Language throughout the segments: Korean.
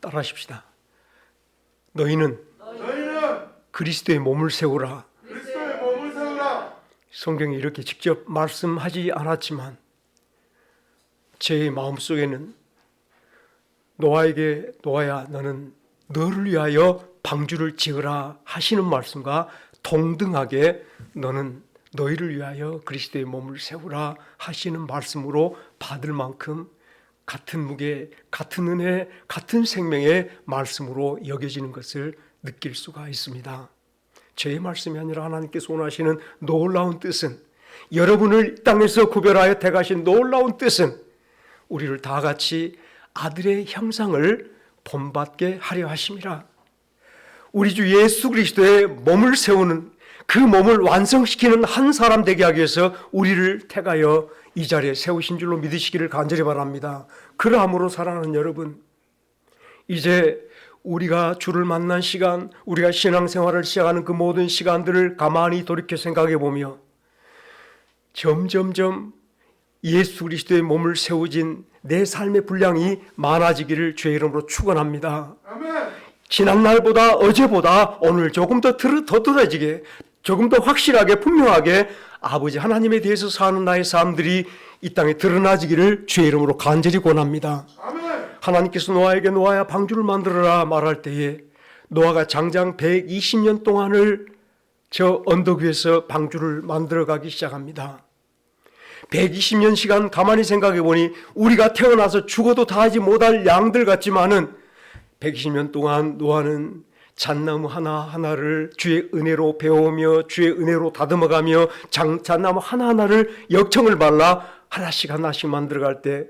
따라하십시다. 너희는 그리스도의 몸을 세우라. 성경이 이렇게 직접 말씀하지 않았지만 제 마음속에는 노아에게 노아야 너는 너를 위하여 방주를 지으라 하시는 말씀과 동등하게 너는 너희를 위하여 그리스도의 몸을 세우라 하시는 말씀으로 받을 만큼 같은 무게, 같은 은혜, 같은 생명의 말씀으로 여겨지는 것을 느낄 수가 있습니다. 제 말씀이 아니라 하나님께서 원하시는 놀라운 뜻은, 여러분을 땅에서 구별하여 택하신 놀라운 뜻은 우리를 다 같이 아들의 형상을 본받게 하려 하심이라. 우리 주 예수 그리스도의 몸을 세우는, 그 몸을 완성시키는 한 사람 되게 하기 위해서 우리를 택하여 이 자리에 세우신 줄로 믿으시기를 간절히 바랍니다. 그러함으로 사랑하는 여러분, 이제 우리가 주를 만난 시간, 우리가 신앙생활을 시작하는 그 모든 시간들을 가만히 돌이켜 생각해 보며 점점점 예수 그리스도의 몸을 세워진 내 삶의 분량이 많아지기를 주의 이름으로 축원합니다. 지난날보다 어제보다 오늘 조금 더 두드러지게, 조금 더 확실하게 분명하게 아버지 하나님에 대해서 사는 나의 삶들이 이 땅에 드러나지기를 주의 이름으로 간절히 권합니다. 하나님께서 노아에게 노아야 방주를 만들어라 말할 때에 노아가 장장 120년 동안을 저 언덕 위에서 방주를 만들어가기 시작합니다. 120년 시간 가만히 생각해 보니 우리가 태어나서 죽어도 다 하지 못할 양들 같지만은 120년 동안 노아는 잣나무 하나하나를 주의 은혜로 배우며 주의 은혜로 다듬어가며 잣나무 하나하나를 역청을 발라 하나씩 만들어갈 때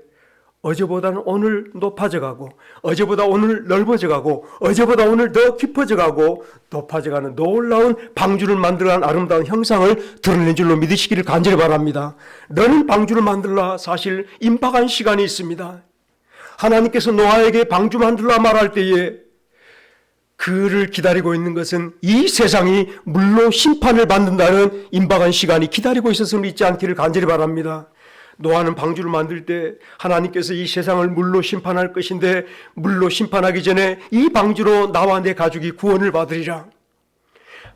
어제보다는 오늘 높아져가고, 어제보다 오늘 넓어져가고, 어제보다 오늘 더 깊어져가고 높아져가는 놀라운 방주를 만들어가는 아름다운 형상을 드러낸 줄로 믿으시기를 간절히 바랍니다. 너는 방주를 만들라 사실 임박한 시간이 있습니다. 하나님께서 노아에게 방주 만들라 말할 때에 그를 기다리고 있는 것은 이 세상이 물로 심판을 받는다는 임박한 시간이 기다리고 있었음을 잊지 않기를 간절히 바랍니다. 노아는 방주를 만들 때 하나님께서 이 세상을 물로 심판할 것인데 물로 심판하기 전에 이 방주로 나와 내 가족이 구원을 받으리라.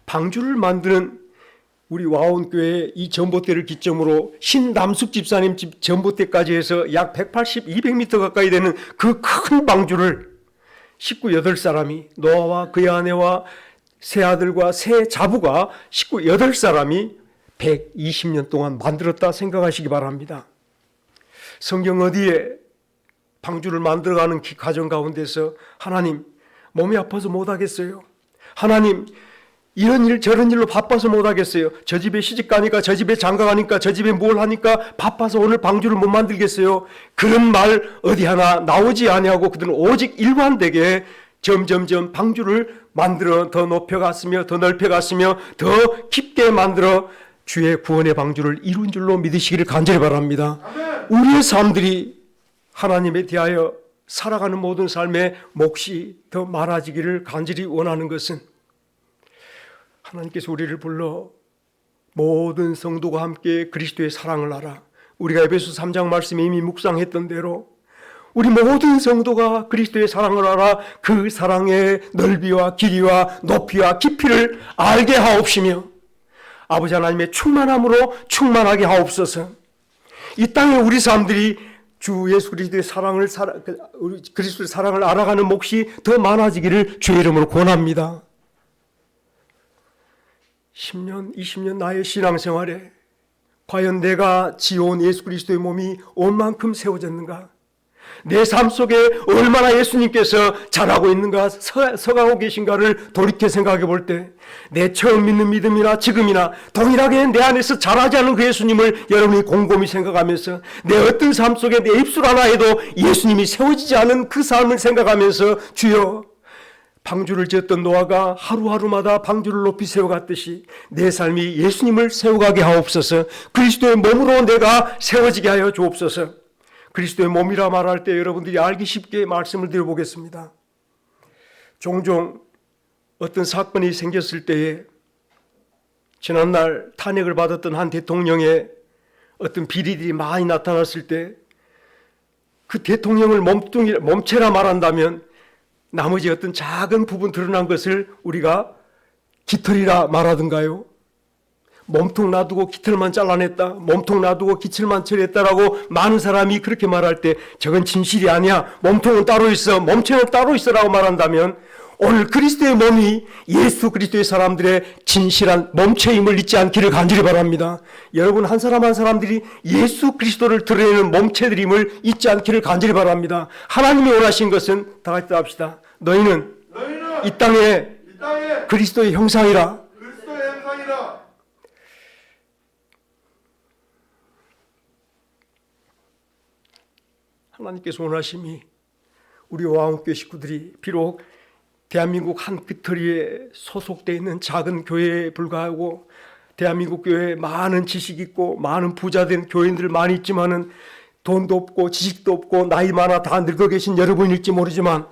방주를 만드는 우리 와온교회 이 전봇대를 기점으로 신남숙 집사님 집 전봇대까지 해서 약 180, 200m 가까이 되는 그 큰 방주를 식구 8사람이, 노아와 그의 아내와 세 아들과 세 자부가 식구 8사람이 120년 동안 만들었다 생각하시기 바랍니다. 성경 어디에 방주를 만들어가는 과정 가운데서 하나님 몸이 아파서 못하겠어요. 하나님 이런 일 저런 일로 바빠서 못하겠어요. 저 집에 시집 가니까, 저 집에 장가 가니까, 저 집에 뭘 하니까 바빠서 오늘 방주를 못 만들겠어요. 그런 말 어디 하나 나오지 아니하고 그들은 오직 일관되게 점점점 방주를 만들어 더 높여갔으며 더 넓혀갔으며 더 깊게 만들어 주의 구원의 방주를 이룬 줄로 믿으시기를 간절히 바랍니다. 우리의 삶들이 하나님에 대하여 살아가는 모든 삶의 몫이 더 많아지기를 간절히 원하는 것은 하나님께서 우리를 불러 모든 성도가 함께 그리스도의 사랑을 알아. 우리가 에베소 3장 말씀에 이미 묵상했던 대로 우리 모든 성도가 그리스도의 사랑을 알아 그 사랑의 넓이와 길이와 높이와 깊이를 알게 하옵시며 아버지 하나님의 충만함으로 충만하게 하옵소서. 이 땅에 우리 사람들이 주 예수 그리스도의 그리스도의 사랑을 알아가는 몫이 더 많아지기를 주의 이름으로 권합니다. 10년, 20년 나의 신앙생활에 과연 내가 지어온 예수 그리스도의 몸이 얼만큼 세워졌는가? 내 삶 속에 얼마나 예수님께서 잘하고 있는가, 서가고 계신가를 돌이켜 생각해 볼 때 내 처음 믿는 믿음이나 지금이나 동일하게 내 안에서 잘하지 않은 그 예수님을 여러분이 곰곰이 생각하면서 내 어떤 삶 속에 내 입술 하나에도 예수님이 세워지지 않은 그 삶을 생각하면서 주여 방주를 지었던 노아가 하루하루마다 방주를 높이 세워갔듯이 내 삶이 예수님을 세워가게 하옵소서. 그리스도의 몸으로 내가 세워지게 하여 주옵소서. 그리스도의 몸이라 말할 때 여러분들이 알기 쉽게 말씀을 드려보겠습니다. 종종 어떤 사건이 생겼을 때에 지난날 탄핵을 받았던 한 대통령의 어떤 비리들이 많이 나타났을 때 그 대통령을 몸체라 말한다면 나머지 어떤 작은 부분 드러난 것을 우리가 깃털이라 말하던가요? 몸통 놔두고 깃털만 잘라냈다, 몸통 놔두고 깃털만 처리했다라고 많은 사람이 그렇게 말할 때 저건 진실이 아니야, 몸통은 따로 있어, 몸체는 따로 있어라고 말한다면 오늘 그리스도의 몸이 예수 그리스도의 사람들의 진실한 몸체임을 잊지 않기를 간절히 바랍니다. 여러분 한 사람 한 사람들이 예수 그리스도를 드러내는 몸체들임을 잊지 않기를 간절히 바랍니다. 하나님이 원하신 것은 다 같이 합시다. 너희는 이 땅에 그리스도의 형상이라. 하나님께서 원하심이 우리 왕국교회 식구들이 비록 대한민국 한 깃털이에 소속되어 있는 작은 교회에 불과하고 대한민국 교회에 많은 지식 있고 많은 부자된 교인들 많이 있지만은 돈도 없고 지식도 없고 나이 많아 다 늙어 계신 여러분일지 모르지만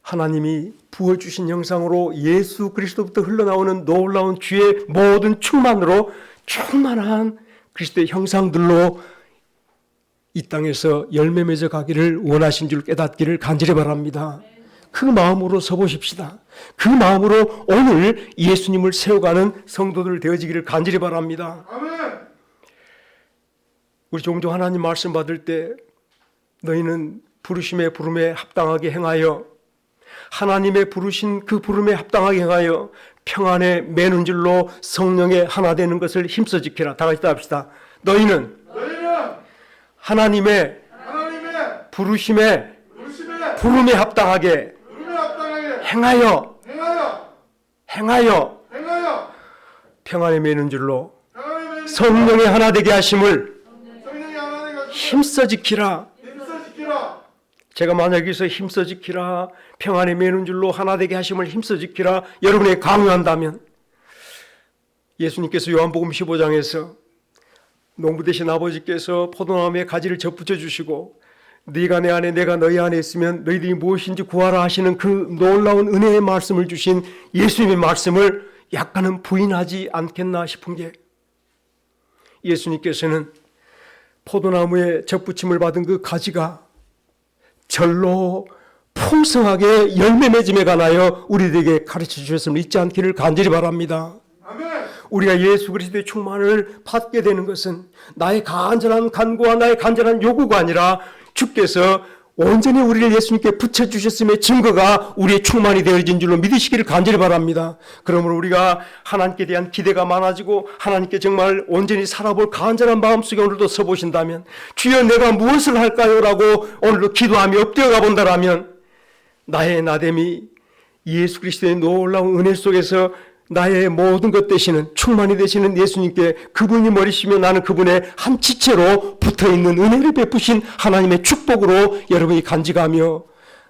하나님이 부어주신 형상으로 예수 그리스도부터 흘러나오는 놀라운 주의 모든 충만으로 충만한 그리스도의 형상들로 이 땅에서 열매 맺어 가기를 원하신 줄 깨닫기를 간절히 바랍니다. 그 마음으로 서보십시다. 그 마음으로 오늘 예수님을 세워가는 성도들 되어지기를 간절히 바랍니다. 아멘. 우리 종종 하나님 말씀 받을 때 너희는 부르심의 부름에 합당하게 행하여 하나님의 부르신 그 부름에 합당하게 행하여 평안에 매는 줄로 성령의 하나 되는 것을 힘써 지키라. 다 같이 합시다. 너희는 하나님의 부르심에 부름에 합당하게 행하여 평안에 매는 줄로 성령의 하나 되게 하심을 힘써 지키라. 제가 만약 여기서 힘써 지키라, 평안에 매는 줄로 하나 되게 하심을 힘써 지키라 여러분에게 강요한다면 예수님께서 요한복음 15장에서 농부 되신 아버지께서 포도나무에 가지를 접붙여 주시고 네가 내 안에 내가 너희 안에 있으면 너희들이 무엇인지 구하라 하시는 그 놀라운 은혜의 말씀을 주신 예수님의 말씀을 약간은 부인하지 않겠나 싶은 게 예수님께서는 포도나무에 접붙임을 받은 그 가지가 절로 풍성하게 열매 맺음에 관하여 우리들에게 가르쳐 주셨음을 잊지 않기를 간절히 바랍니다. 우리가 예수 그리스도의 충만을 받게 되는 것은 나의 간절한 간구와 나의 간절한 요구가 아니라 주께서 온전히 우리를 예수님께 붙여주셨음의 증거가 우리의 충만이 되어진 줄로 믿으시기를 간절히 바랍니다. 그러므로 우리가 하나님께 대한 기대가 많아지고 하나님께 정말 온전히 살아볼 간절한 마음속에 오늘도 서보신다면 주여 내가 무엇을 할까요? 라고 오늘도 기도하며 엎드려 가본다라면 나의 나됨이 예수 그리스도의 놀라운 은혜 속에서 나의 모든 것 되시는 충만이 되시는 예수님께 그분이 머리시며 나는 그분의 한 지체로 붙어있는 은혜를 베푸신 하나님의 축복으로 여러분이 간직하며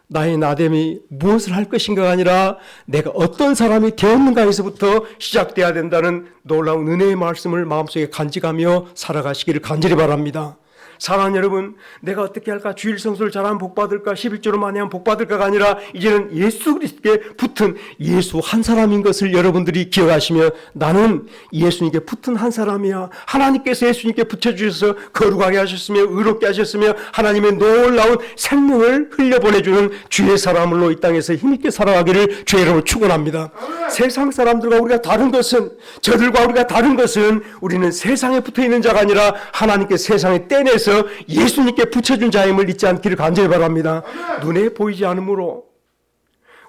나의 나됨이 무엇을 할 것인가가 아니라 내가 어떤 사람이 되었는가에서부터 시작돼야 된다는 놀라운 은혜의 말씀을 마음속에 간직하며 살아가시기를 간절히 바랍니다. 사랑하는 여러분, 내가 어떻게 할까? 주일 성수를 잘하면 복받을까? 11조를 많이 하면 복받을까가 아니라 이제는 예수 그리스도께 붙은 예수 한 사람인 것을 여러분들이 기억하시며 나는 예수님께 붙은 한 사람이야. 하나님께서 예수님께 붙여주셔서 거룩하게 하셨으며 의롭게 하셨으며 하나님의 놀라운 생명을 흘려보내주는 주의 사람으로 이 땅에서 힘있게 살아가기를 주의 이름으로 축원합니다. 세상 사람들과 우리가 다른 것은 저들과 우리가 다른 것은 우리는 세상에 붙어있는 자가 아니라 하나님께 세상에 떼내서 예수님께 붙여준 자임을 잊지 않기를 간절히 바랍니다. 눈에 보이지 않으므로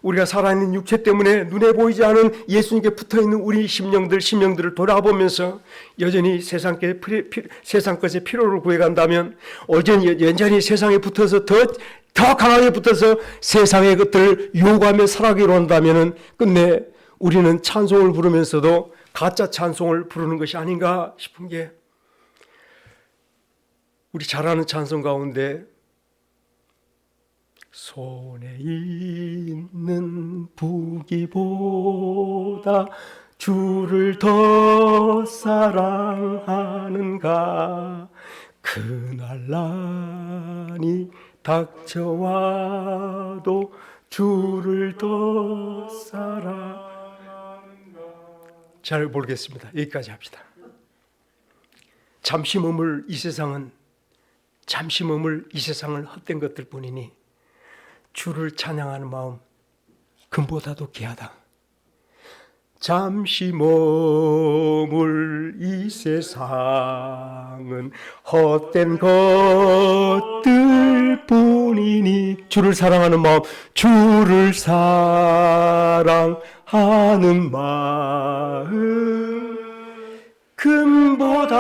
우리가 살아있는 육체 때문에 눈에 보이지 않은 예수님께 붙어있는 우리 심령들을 돌아보면서 여전히 세상 것의 필요를 구해간다면 여전히 세상에 붙어서 더 강하게 붙어서 세상의 것들을 요구하며 살아가기로 한다면 끝내 우리는 찬송을 부르면서도 가짜 찬송을 부르는 것이 아닌가 싶은 게 우리 잘 아는 찬송 가운데 손에 있는 부귀보다 주를 더 사랑하는가 그날 난이 닥쳐와도 주를 더 사랑하는가. 잘 모르겠습니다. 여기까지 합시다. 잠시 머물 이 세상은 헛된 것들 뿐이니 주를 찬양하는 마음 금보다도 귀하다. 잠시 머물 이 세상은 헛된 것들 뿐이니 주를 사랑하는 마음, 주를 사랑하는 마음 금보다도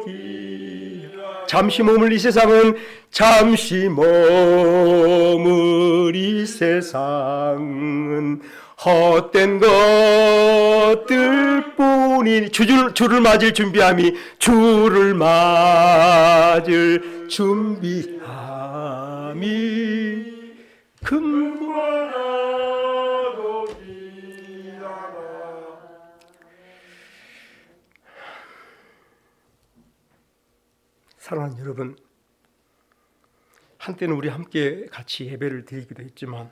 귀하다. 잠시 머물 이 세상은 잠시 머물 이 세상은 헛된 것들 뿐이니 주를 맞을 준비함이 주를 맞을 준비함이 금보다도 귀하다. 사랑하는 여러분, 한때는 우리 함께 같이 예배를 드리기도 했지만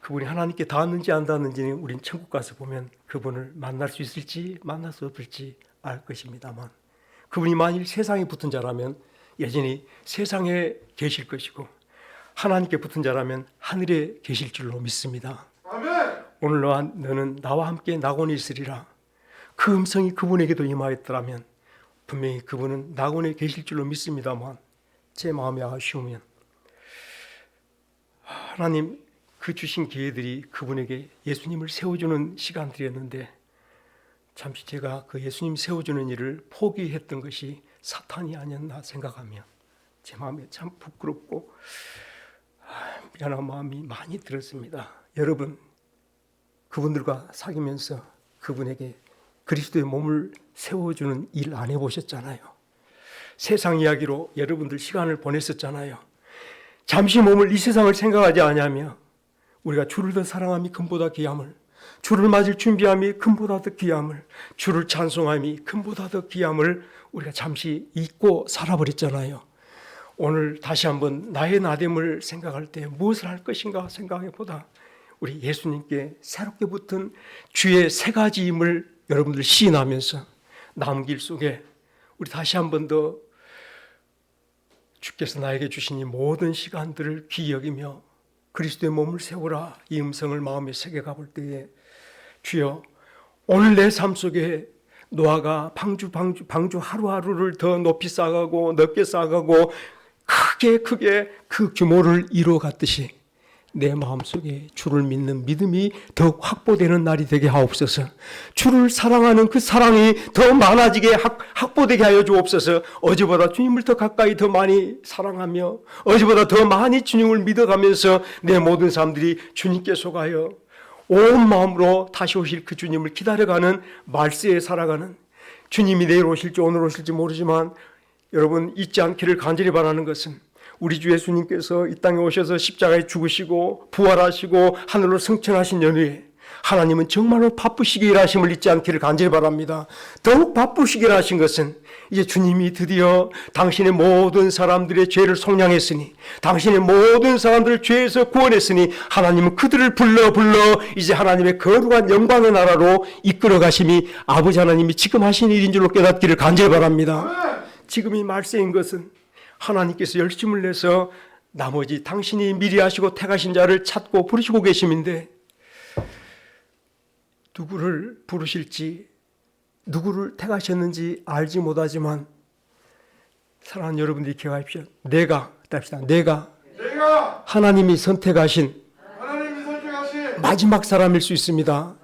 그분이 하나님께 닿았는지 안 닿았는지는 우린 천국 가서 보면 그분을 만날 수 있을지 만날 수 없을지 알 것입니다만, 그분이 만일 세상에 붙은 자라면 여전히 세상에 계실 것이고 하나님께 붙은 자라면 하늘에 계실 줄로 믿습니다. 아멘. 오늘 너는 나와 함께 낙원에 있으리라. 그 음성이 그분에게도 임하였더라면 분명히 그분은 낙원에 계실 줄로 믿습니다만, 제 마음이 아쉬우면 하나님 그 주신 기회들이 그분에게 예수님을 세워주는 시간들이었는데 잠시 제가 그 예수님 세워주는 일을 포기했던 것이 사탄이 아니었나 생각하며 제 마음에 참 부끄럽고 미안한 마음이 많이 들었습니다. 여러분, 그분들과 사귀면서 그분에게 그리스도의 몸을 세워주는 일 안 해보셨잖아요. 세상 이야기로 여러분들 시간을 보냈었잖아요. 잠시 몸을 이 세상을 생각하지 않으며 우리가 주를 더 사랑함이 금보다 귀함을, 주를 맞을 준비함이 금보다 더 귀함을, 주를 찬송함이 금보다 더 귀함을 우리가 잠시 잊고 살아버렸잖아요. 오늘 다시 한번 나의 나됨을 생각할 때 무엇을 할 것인가 생각해보다 우리 예수님께 새롭게 붙은 주의 세 가지임을 여러분들 시인하면서 남길 속에 우리 다시 한번 더 주께서 나에게 주신 이 모든 시간들을 귀히 여기며 그리스도의 몸을 세우라 이 음성을 마음에 새겨가 볼 때에 주여, 오늘 내 삶 속에 노아가 방주 하루하루를 더 높이 쌓아가고 넓게 쌓아가고 크게 그 규모를 이루어갔듯이 내 마음속에 주를 믿는 믿음이 더욱 확보되는 날이 되게 하옵소서. 주를 사랑하는 그 사랑이 더 많아지게 확보되게 하여 주옵소서. 어제보다 주님을 더 가까이 더 많이 사랑하며 어제보다 더 많이 주님을 믿어가면서 내 모든 사람들이 주님께 속하여 온 마음으로 다시 오실 그 주님을 기다려가는 말세에 살아가는, 주님이 내일 오실지 오늘 오실지 모르지만 여러분 잊지 않기를 간절히 바라는 것은 우리 주 예수님께서 이 땅에 오셔서 십자가에 죽으시고 부활하시고 하늘로 승천하신 연후에 하나님은 정말로 바쁘시게 일하심을 잊지 않기를 간절히 바랍니다. 더욱 바쁘시게 일하신 것은 이제 주님이 드디어 당신의 모든 사람들의 죄를 속량했으니, 당신의 모든 사람들을 죄에서 구원했으니 하나님은 그들을 불러 이제 하나님의 거룩한 영광의 나라로 이끌어 가심이 아버지 하나님이 지금 하신 일인 줄로 깨닫기를 간절히 바랍니다. 지금 이 말세인 것은 하나님께서 열심을 내서 나머지 당신이 미리 하시고 택하신 자를 찾고 부르시고 계심인데 누구를 부르실지 누구를 택하셨는지 알지 못하지만 사랑하는 여러분들이 기억하십시오. 내가 하나님이 선택하신 마지막 사람일 수 있습니다.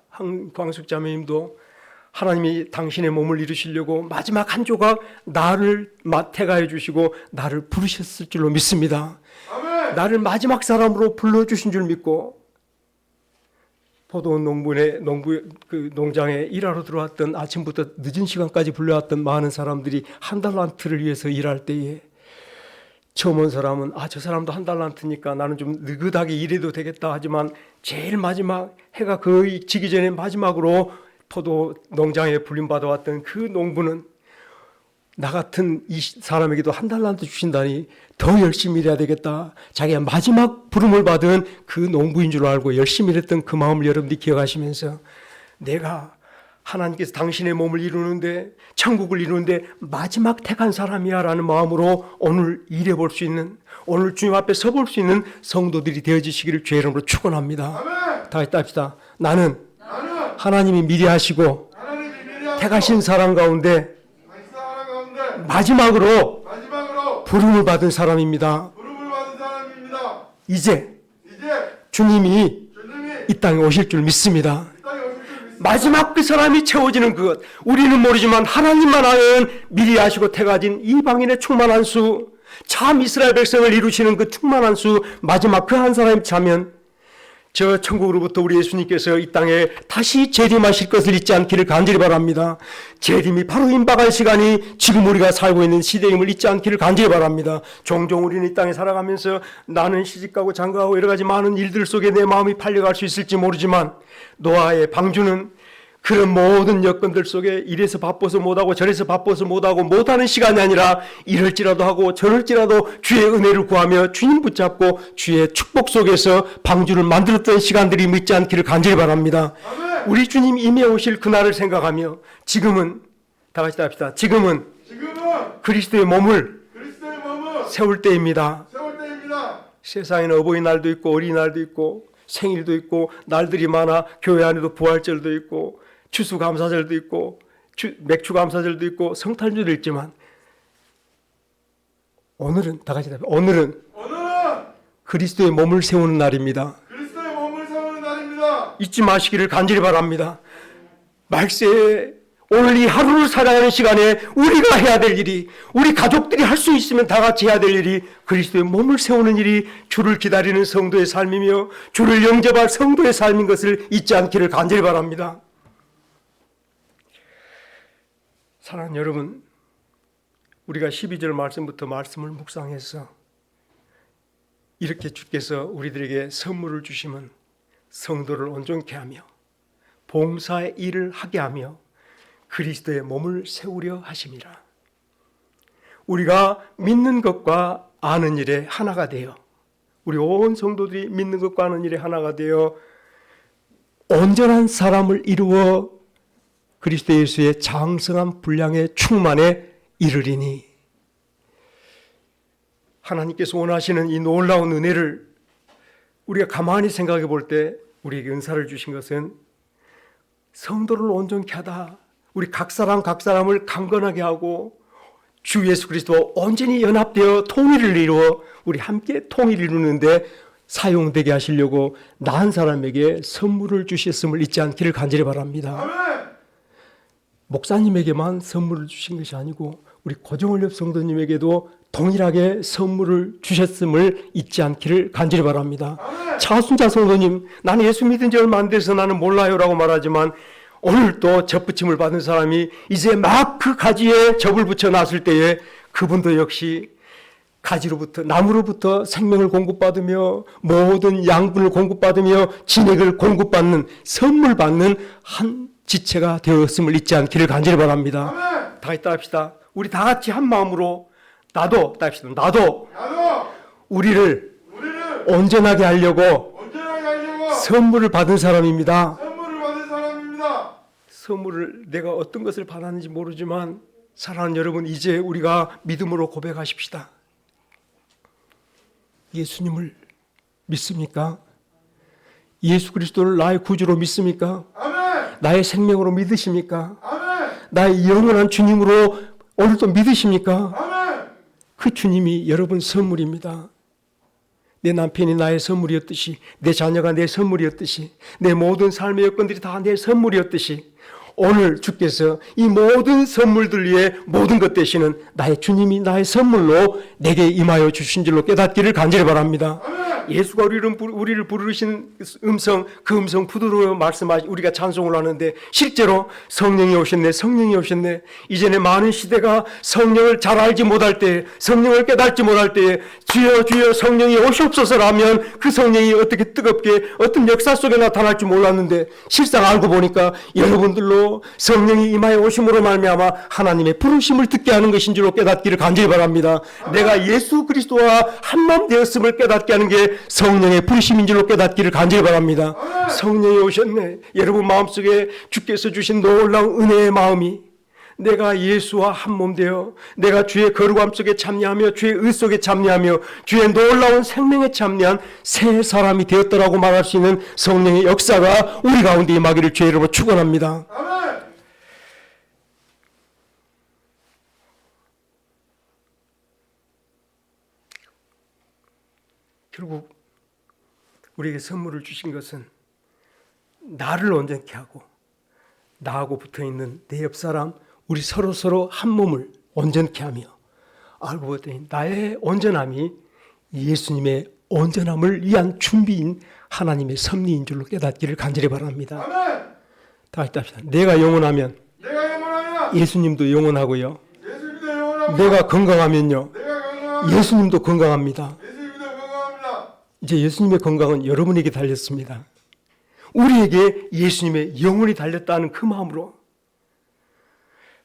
황광숙 자매님도 하나님이 당신의 몸을 이루시려고 마지막 한 조각 나를 택하여 주시고 나를 부르셨을 줄로 믿습니다. 아멘. 나를 마지막 사람으로 불러주신 줄 믿고 포도 농장에 일하러 들어왔던 아침부터 늦은 시간까지 불러왔던 많은 사람들이 한 달란트를 위해서 일할 때에 처음 온 사람은 저 사람도 한 달란트니까 나는 좀 느긋하게 일해도 되겠다 하지만 제일 마지막 해가 거의 지기 전에 마지막으로 포도 농장에 불림받아왔던 그 농부는 나 같은 이 사람에게도 한 달란트 주신다니 더 열심히 일해야 되겠다. 자기가 마지막 부름을 받은 그 농부인 줄 알고 열심히 일했던 그 마음을 여러분들이 기억하시면서 내가 하나님께서 당신의 몸을 이루는데, 천국을 이루는데 마지막 택한 사람이야 라는 마음으로 오늘 일해볼 수 있는, 오늘 주님 앞에 서볼 수 있는 성도들이 되어지시기를 주의 이름으로 축원합니다. 다 같이 합시다. 나는 하나님이 미리 하시고 택하신 사람 가운데 마지막으로 부름을 받은 사람입니다. 이제 주님이 이 땅에 오실 줄 믿습니다. 마지막 그 사람이 채워지는 것, 우리는 모르지만 하나님만 아는 미리 아시고 택하신 이방인의 충만한 수, 참 이스라엘 백성을 이루시는 그 충만한 수, 마지막 그 한 사람이 차면 저 천국으로부터 우리 예수님께서 이 땅에 다시 재림하실 것을 잊지 않기를 간절히 바랍니다. 재림이 바로 임박할 시간이 지금 우리가 살고 있는 시대임을 잊지 않기를 간절히 바랍니다. 종종 우리는 이 땅에 살아가면서 나는 시집가고 장가가고 여러 가지 많은 일들 속에 내 마음이 팔려갈 수 있을지 모르지만 노아의 방주는 그런 모든 여건들 속에 이래서 바빠서 못하고 저래서 바빠서 못하고 못하는 시간이 아니라 이럴지라도 하고 저럴지라도 주의 은혜를 구하며 주님 붙잡고 주의 축복 속에서 방주를 만들었던 시간들이 믿지 않기를 간절히 바랍니다. 우리 주님 임해 오실 그날을 생각하며 지금은 다 같이 합시다. 지금은 그리스도의 몸을 세울 때입니다. 세상에는 어버이날도 있고 어린이날도 있고 생일도 있고 날들이 많아. 교회 안에도 부활절도 있고 추수감사절도 있고 맥주감사절도 있고 성탄절도 있지만 오늘은 다 같이 오늘은 그리스도의 몸을 세우는 날입니다. 잊지 마시기를 간절히 바랍니다. 말세에 오늘 이 하루를 살아가는 시간에 우리가 해야 될 일이, 우리 가족들이 할 수 있으면 다 같이 해야 될 일이 그리스도의 몸을 세우는 일이 주를 기다리는 성도의 삶이며 주를 영접할 성도의 삶인 것을 잊지 않기를 간절히 바랍니다. 사랑하는 여러분, 우리가 12절 말씀부터 말씀을 묵상해서 이렇게 주께서 우리들에게 선물을 주시면 성도를 온전케 하며 봉사의 일을 하게 하며 그리스도의 몸을 세우려 하심이라. 우리가 믿는 것과 아는 일에 하나가 되어, 우리 온 성도들이 믿는 것과 아는 일에 하나가 되어 온전한 사람을 이루어 그리스도 예수의 장성한 분량의 충만에 이르리니. 하나님께서 원하시는 이 놀라운 은혜를 우리가 가만히 생각해 볼 때 우리에게 은사를 주신 것은 성도를 온전케 하다, 우리 각 사람을 강건하게 하고 주 예수 그리스도와 온전히 연합되어 통일을 이루어 우리 함께 통일을 이루는데 사용되게 하시려고 나 한 사람에게 선물을 주셨음을 잊지 않기를 간절히 바랍니다. 아멘. 목사님에게만 선물을 주신 것이 아니고 우리 고정원렵 성도님에게도 동일하게 선물을 주셨음을 잊지 않기를 간절히 바랍니다. 아멘. 차순자 성도님, 나는 예수 믿은 지 얼마 안 돼서 나는 몰라요라고 말하지만 오늘 또 접붙임을 받은 사람이 이제 막 그 가지에 접을 붙여 놨을 때에 그분도 역시 가지로부터, 나무로부터 생명을 공급받으며 모든 양분을 공급받으며 진액을 공급받는, 선물 받는 한 지체가 되었음을 잊지 않기를 간절히 바랍니다. 아멘. 다 같이 합시다. 우리 다 같이 한 마음으로 나도 우리를 온전하게 하려고 선물을 받은 사람입니다. 선물을 내가 어떤 것을 받았는지 모르지만 사랑하는 여러분, 이제 우리가 믿음으로 고백하십시다. 예수님을 믿습니까? 예수 그리스도를 나의 구주로 믿습니까? 아멘. 나의 생명으로 믿으십니까? 아멘. 나의 영원한 주님으로 오늘도 믿으십니까? 아멘. 그 주님이 여러분 선물입니다. 내 남편이 나의 선물이었듯이, 내 자녀가 내 선물이었듯이, 내 모든 삶의 여건들이 다 내 선물이었듯이 오늘 주께서 이 모든 선물들 위에 모든 것 되시는 나의 주님이 나의 선물로 내게 임하여 주신 줄로 깨닫기를 간절히 바랍니다. 아멘. 예수가 우리를 부르신 음성, 그 음성 부드러워 말씀하시, 우리가 찬송을 하는데 실제로 성령이 오셨네. 이전에 많은 시대가 성령을 잘 알지 못할 때, 성령을 깨닫지 못할 때에 주여 성령이 오시옵소서라면 그 성령이 어떻게 뜨겁게 어떤 역사 속에 나타날 줄 몰랐는데 실상 알고 보니까 여러분들로 성령이 임하여 오심으로 말미암아 하나님의 부르심을 듣게 하는 것인 줄로 깨닫기를 간절히 바랍니다. 내가 예수 그리스도와 한 마음 되었음을 깨닫게 하는 게 성령의 부르심인 줄로 깨닫기를 간절히 바랍니다. 성령이 오셨네. 여러분 마음속에 주께서 주신 놀라운 은혜의 마음이 내가 예수와 한 몸 되어 내가 주의 거룩함 속에 참여하며 주의 의 속에 참여하며 주의 놀라운 생명에 참여한 새 사람이 되었더라고 말할 수 있는 성령의 역사가 우리 가운데 임하기를 주의 이름으로 축원합니다. 아멘. 결국 우리에게 선물을 주신 것은 나를 온전케 하고 나하고 붙어있는 내 옆사람 우리 서로 한 몸을 온전케 하며 알고 보더니 나의 온전함이 예수님의 온전함을 위한 준비인 하나님의 섭리인 줄로 깨닫기를 간절히 바랍니다. 아멘. 다시 합시다. 내가 영원하면 예수님도 영원하고요. 내가 건강하면요. 예수님도 건강합니다. 이제 예수님의 건강은 여러분에게 달렸습니다. 우리에게 예수님의 영혼이 달렸다는 그 마음으로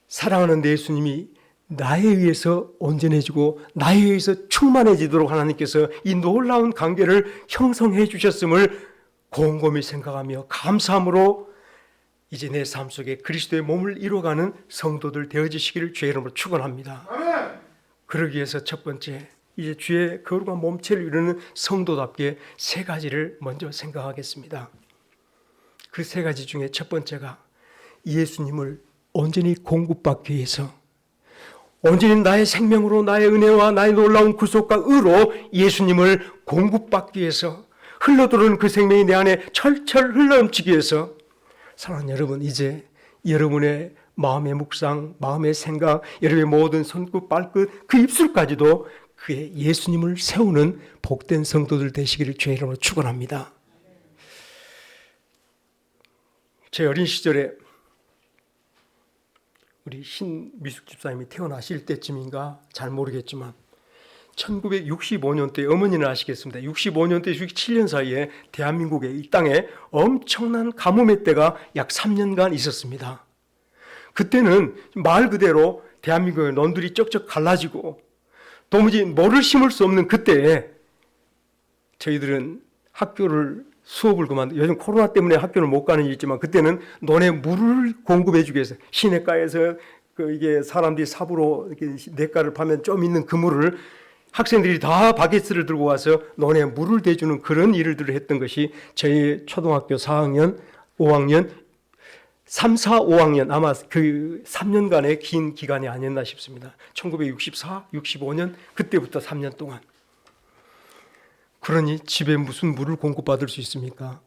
사랑하는 내 예수님이 나에 의해서 온전해지고 나에 의해서 충만해지도록 하나님께서 이 놀라운 관계를 형성해 주셨음을 곰곰이 생각하며 감사함으로 이제 내 삶 속에 그리스도의 몸을 이루어가는 성도들 되어지시기를 주의 이름으로 축원합니다. 아멘. 그러기 위해서 첫 번째 이제 주의 거룩한 몸체를 이루는 성도답게 세 가지를 먼저 생각하겠습니다. 그 세 가지 중에 첫 번째가 예수님을 온전히 공급받기 위해서 온전히 나의 생명으로 나의 은혜와 나의 놀라운 구속과 의로 예수님을 공급받기 위해서 흘러들어오는 그 생명이 내 안에 철철 흘러넘치기 위해서 사랑하는 여러분 이제 여러분의 마음의 묵상, 마음의 생각, 여러분의 모든 손끝, 발끝, 그 입술까지도 그의 예수님을 세우는 복된 성도들 되시기를 주의 이름으로 축원합니다. 제 어린 시절에 우리 신미숙 집사님이 태어나실 때쯤인가 잘 모르겠지만 1965년도에 어머니는 아시겠습니다. 65년대 67년 사이에 대한민국의 이 땅에 엄청난 가뭄의 때가 약 3년간 있었습니다. 그때는 말 그대로 대한민국의 논들이 쩍쩍 갈라지고 도무지 모를 심을 수 없는 그때에 저희들은 수업을 그만두고 요즘 코로나 때문에 학교를 못 가는 일이 있지만 그때는 논에 물을 공급해 주기 위해서 시내가에서 이게 사람들이 삽으로 이렇게 냇가를 파면 좀 있는 그 물을 학생들이 다 바게트를 들고 와서 논에 물을 대주는 그런 일들을 했던 것이 저희 초등학교 4학년, 5학년, 3, 4, 5학년 아마 그 3년간의 긴 기간이 아니었나 싶습니다. 1964, 65년 그때부터 3년 동안. 그러니 집에 무슨 물을 공급받을 수 있습니까?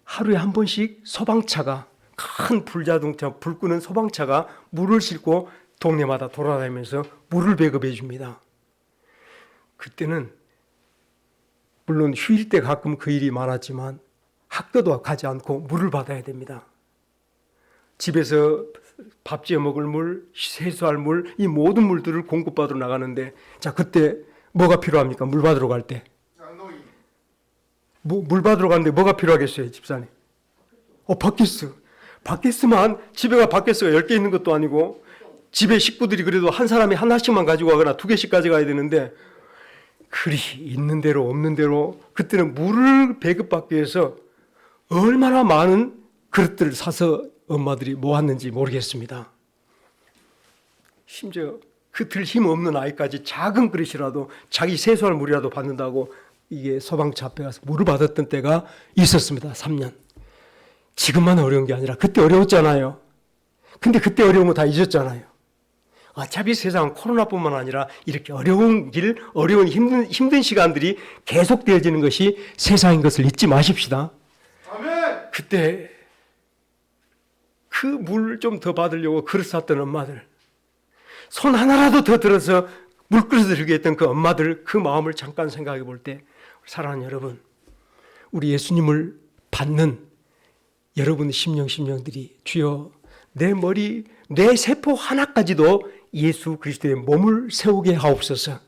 하루에 한 번씩 소방차가 큰 불자동차, 불 끄는 소방차가 물을 싣고 동네마다 돌아다니면서 물을 배급해 줍니다. 그때는 물론 휴일 때 가끔 그 일이 많았지만 학교도 가지 않고 물을 받아야 됩니다. 집에서 밥 지어 먹을 물, 세수할 물, 이 모든 물들을 공급받으러 나가는데 자 그때 뭐가 필요합니까? 물 받으러 갈 때. 물 받으러 가는데 뭐가 필요하겠어요, 집사님? 바켓스. 바켓스만 집에가 바켓스가 10개 있는 것도 아니고 집에 식구들이 그래도 한 사람이 하나씩만 가지고 가거나 2개씩 가져가야 되는데 그리 있는 대로 없는 대로 그때는 물을 배급받기 위해서 얼마나 많은 그릇들을 사서 엄마들이 모았는지 모르겠습니다. 심지어 그 들 힘 없는 아이까지 작은 그릇이라도 자기 세수할 물이라도 받는다고 이게 소방차 앞에 가서 물을 받았던 때가 있었습니다. 3년. 지금만 어려운 게 아니라 그때 어려웠잖아요. 근데 그때 어려운 거 다 잊었잖아요. 어차피 세상은 코로나뿐만 아니라 이렇게 어려운 힘든 시간들이 계속되어지는 것이 세상인 것을 잊지 마십시다. 아멘. 그때 그 물 좀 더 받으려고 그릇 샀던 엄마들, 손 하나라도 더 들어서 물그릇을 들게 했던 그 엄마들 그 마음을 잠깐 생각해 볼 때 사랑하는 여러분, 우리 예수님을 받는 여러분의 심령들이 주여 내 머리, 내 세포 하나까지도 예수 그리스도의 몸을 세우게 하옵소서.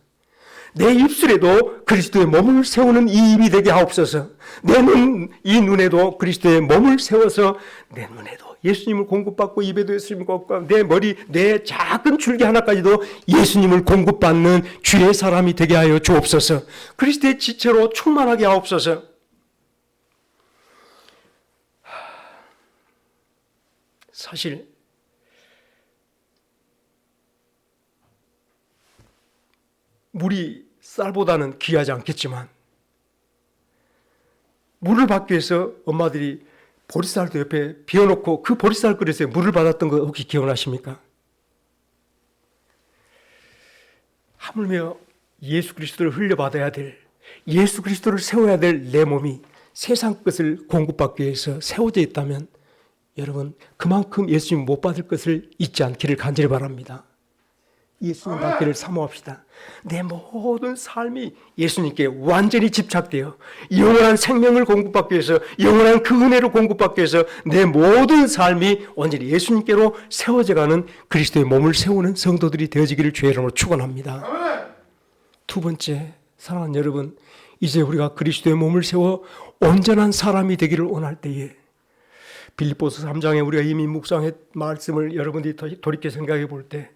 내 입술에도 그리스도의 몸을 세우는 이 입이 되게 하옵소서. 내 눈, 이 눈에도 그리스도의 몸을 세워서 내 눈에도 예수님을 공급받고 입에도 예수님을 공급받고 내 머리, 내 작은 줄기 하나까지도 예수님을 공급받는 주의 사람이 되게 하여 주옵소서. 그리스도의 지체로 충만하게 하옵소서. 사실 물이 쌀보다는 귀하지 않겠지만 물을 받기 위해서 엄마들이 보리쌀도 옆에 비워놓고 그 보리쌀 그릇에 물을 받았던 거 혹시 기억나십니까? 하물며 예수 그리스도를 흘려받아야 될, 예수 그리스도를 세워야 될 내 몸이 세상 것을 공급받기 위해서 세워져 있다면 여러분 그만큼 예수님 못 받을 것을 잊지 않기를 간절히 바랍니다. 예수님 받기를 사모합시다. 내 모든 삶이 예수님께 완전히 집착되어 영원한 생명을 공급받기 위해서, 영원한 그 은혜를 공급받기 위해서 내 모든 삶이 완전히 예수님께로 세워져가는 그리스도의 몸을 세우는 성도들이 되어지기를 주의 이름으로 축원합니다. 두 번째, 사랑하는 여러분, 이제 우리가 그리스도의 몸을 세워 온전한 사람이 되기를 원할 때에 빌립보서 3장에 우리가 이미 묵상한 말씀을 여러분들이 돌이켜 생각해 볼 때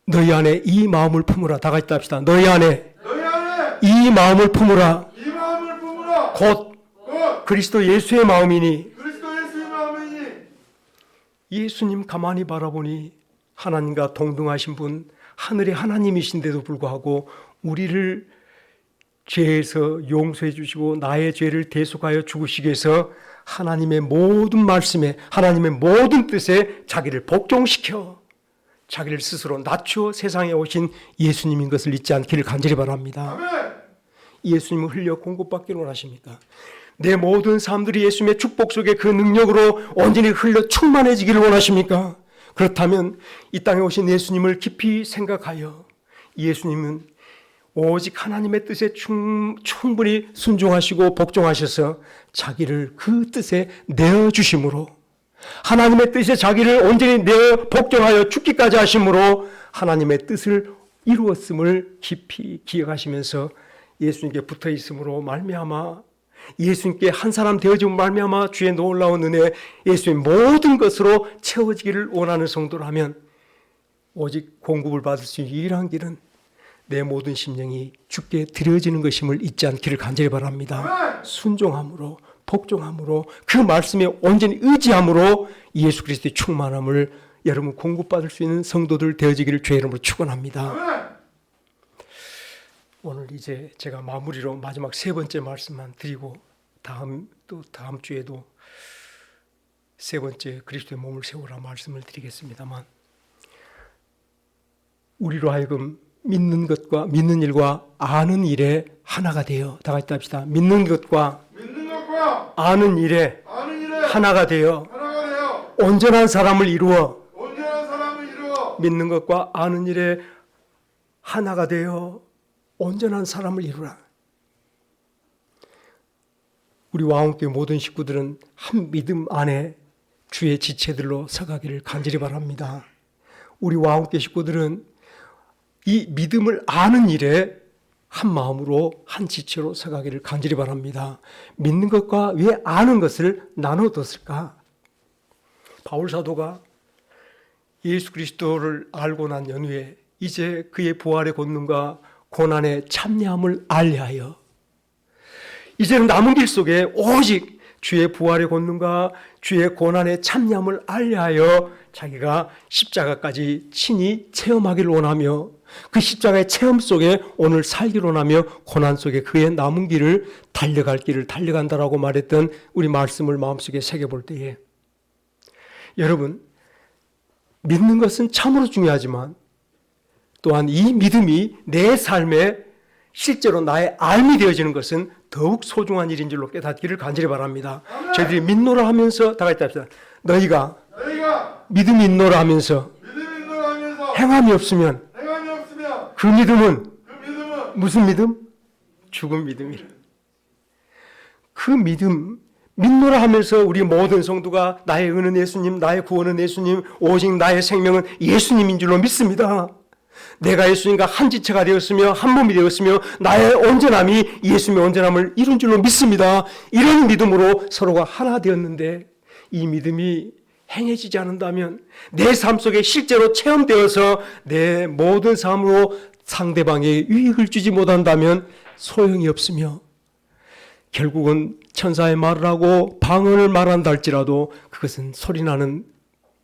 너희 안에 이 마음을 품으라. 다 같이 합시다. 너희 안에 이 마음을 품으라. 곧 그리스도 예수의 마음이니. 예수님 가만히 바라보니 하나님과 동등하신 분, 하늘의 하나님이신데도 불구하고 우리를 죄에서 용서해 주시고 나의 죄를 대속하여 죽으시기 위해서 하나님의 모든 말씀에, 하나님의 모든 뜻에 자기를 복종시켜 자기를 스스로 낮추어 세상에 오신 예수님인 것을 잊지 않기를 간절히 바랍니다. 예수님을 흘려 공급받기를 원하십니까? 내 모든 삶들이 예수님의 축복 속에 그 능력으로 온전히 흘러 충만해지기를 원하십니까? 그렇다면 이 땅에 오신 예수님을 깊이 생각하여 예수님은 오직 하나님의 뜻에 충분히 순종하시고 복종하셔서 자기를 그 뜻에 내어주심으로, 하나님의 뜻에 자기를 온전히 내어 복종하여 죽기까지 하심으로 하나님의 뜻을 이루었음을 깊이 기억하시면서 예수님께 붙어 있음으로 말미암아, 예수님께 한 사람 되어지고 말미암아 주의 놀라운 은혜, 예수의 모든 것으로 채워지기를 원하는 성도라면 오직 공급을 받을 수 있는 유일한 길은 내 모든 심령이 주께 드려지는 것임을 잊지 않기를 간절히 바랍니다. 순종함으로, 복종함으로, 그 말씀에 온전히 의지함으로 예수 그리스도의 충만함을 여러분 공급받을 수 있는 성도들 되어지기를 주의 이름으로 축원합니다. 오늘 이제 제가 마무리로 마지막 세 번째 말씀만 드리고 다음 주에도 세 번째 그리스도의 몸을 세우라 말씀을 드리겠습니다만, 우리로 하여금 믿는 것과 믿는 일과 아는 일에 하나가 되어, 다 같이 합시다. 믿는 것과 아는 일에 하나가 되어 온전한 사람을 이루어 믿는 것과 아는 일에 하나가 되어 온전한 사람을 이루라. 우리 왕원교회 모든 식구들은 한 믿음 안에 주의 지체들로 서가기를 간절히 바랍니다. 우리 왕원교회 식구들은 이 믿음을 아는 일에 한 마음으로 한 지체로 서가기를 간절히 바랍니다. 믿는 것과 왜 아는 것을 나눠뒀을까? 바울 사도가 예수 그리스도를 알고 난 연후에 이제 그의 부활의 권능과 고난의 참여함을 알리하여 이제는 남은 길 속에 오직 주의 부활의 권능과 주의 고난의 참여함을 알리하여 자기가 십자가까지 친히 체험하기를 원하며 그 십자가의 체험 속에 오늘 살기를 원하며 고난 속에 그의 남은 길을 달려갈 길을 달려간다라고 말했던 우리 말씀을 마음속에 새겨볼 때에 여러분, 믿는 것은 참으로 중요하지만 또한 이 믿음이 내 삶에 실제로 나의 삶이 되어지는 것은 더욱 소중한 일인 줄로 깨닫기를 간절히 바랍니다. 저희들이 믿노라 하면서 다 같이 합시다. 너희가 믿음이 있노라 하면서 행함이 없으면 그 믿음은 무슨 믿음? 죽은 믿음이라. 그 믿음, 믿노라 하면서 우리 모든 성도가 나의 은은 예수님, 나의 구원은 예수님, 오직 나의 생명은 예수님인 줄로 믿습니다. 내가 예수님과 한 지체가 되었으며 한 몸이 되었으며 나의 온전함이 예수님의 온전함을 이룬 줄로 믿습니다. 이런 믿음으로 서로가 하나 되었는데 이 믿음이 행해지지 않는다면, 내 삶 속에 실제로 체험되어서 내 모든 삶으로 상대방에 유익을 주지 못한다면 소용이 없으며, 결국은 천사의 말을 하고 방언을 말한다 할지라도 그것은 소리나는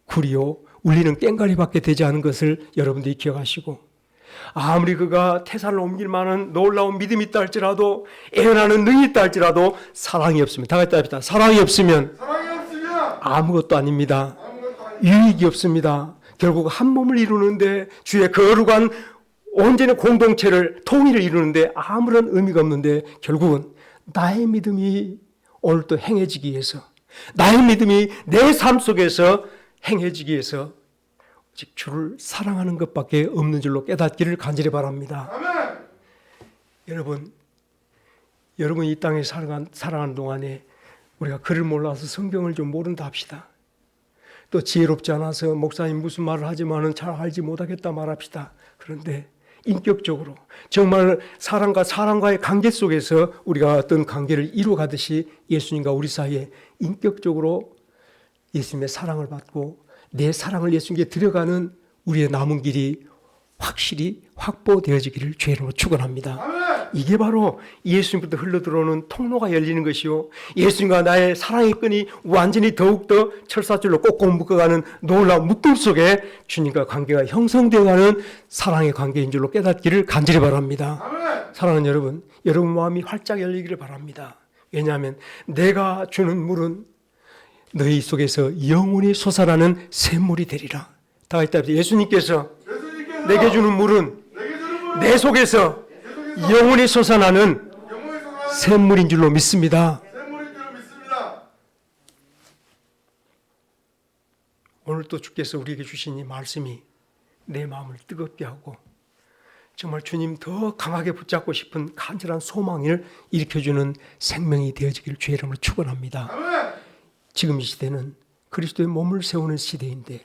구리요 울리는 꽹과리밖에 되지 않은 것을 여러분들이 기억하시고, 아무리 그가 태산을 옮길 만한 놀라운 믿음이 있다 할지라도, 애원하는 능이 있다 할지라도 사랑이 없으면, 다 같이 합시다. 사랑이 없으면 아무것도 아닙니다. 유익이 없습니다. 결국 한 몸을 이루는데, 주의 거룩한 온전히 공동체를, 통일을 이루는데 아무런 의미가 없는데, 결국은 나의 믿음이 오늘 또 행해지기 위해서, 나의 믿음이 내 삶 속에서 행해지기 위해서 오직 주를 사랑하는 것밖에 없는 줄로 깨닫기를 간절히 바랍니다. 아멘. 여러분 이 땅에 살아가는 동안에 우리가 글을 몰라서 성경을 좀 모른다 합시다. 또 지혜롭지 않아서 목사님 무슨 말을 하지만은 잘 알지 못하겠다 말합시다. 그런데 인격적으로 정말 사람과 사람과의 관계 속에서 우리가 어떤 관계를 이루어가듯이 예수님과 우리 사이에 인격적으로 예수님의 사랑을 받고 내 사랑을 예수님께 드려가는 우리의 남은 길이 확실히 확보되어지기를 주의 이름으로 축원합니다. 이게 바로 예수님부터 흘러들어오는 통로가 열리는 것이요, 예수님과 나의 사랑의 끈이 완전히 더욱더 철사줄로 꼭꼭 묶어가는 놀라운 묶음 속에 주님과 관계가 형성되어가는 사랑의 관계인 줄로 깨닫기를 간절히 바랍니다. 사랑하는 여러분 마음이 활짝 열리기를 바랍니다. 왜냐하면 내가 주는 물은 너희 속에서 영원히 솟아나는 샘물이 되리라. 다 같이 합시다. 예수님께서 내게 주는 물은 내 속에서 영원히 솟아나는 샘물인 줄로 믿습니다. 오늘 또 주께서 우리에게 주신 이 말씀이 내 마음을 뜨겁게 하고 정말 주님 더 강하게 붙잡고 싶은 간절한 소망을 일으켜주는 생명이 되어지기를 주의 이름으로 축원합니다. 지금 이 시대는 그리스도의 몸을 세우는 시대인데,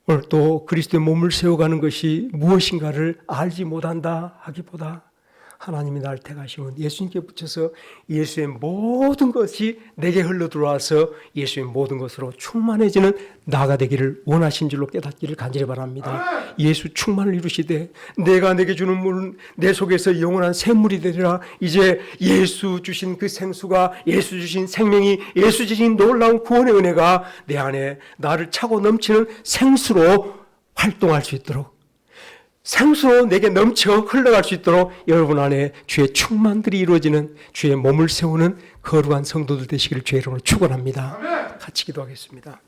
오늘 또 그리스도의 몸을 세워가는 것이 무엇인가를 알지 못한다 하기보다 하나님이 날 택하시면 예수님께 붙여서 예수의 모든 것이 내게 흘러들어와서 예수의 모든 것으로 충만해지는 나가 되기를 원하신 줄로 깨닫기를 간절히 바랍니다. 예수 충만을 이루시되 내가 내게 주는 물은 내 속에서 영원한 샘물이 되리라. 이제 예수 주신 그 생수가, 예수 주신 생명이, 예수 주신 놀라운 구원의 은혜가 내 안에 나를 차고 넘치는 생수로 활동할 수 있도록, 생수로 내게 넘쳐 흘러갈 수 있도록 여러분 안에 주의 충만들이 이루어지는 주의 몸을 세우는 거룩한 성도들 되시기를 주의 이름으로 축원합니다. 같이 기도하겠습니다.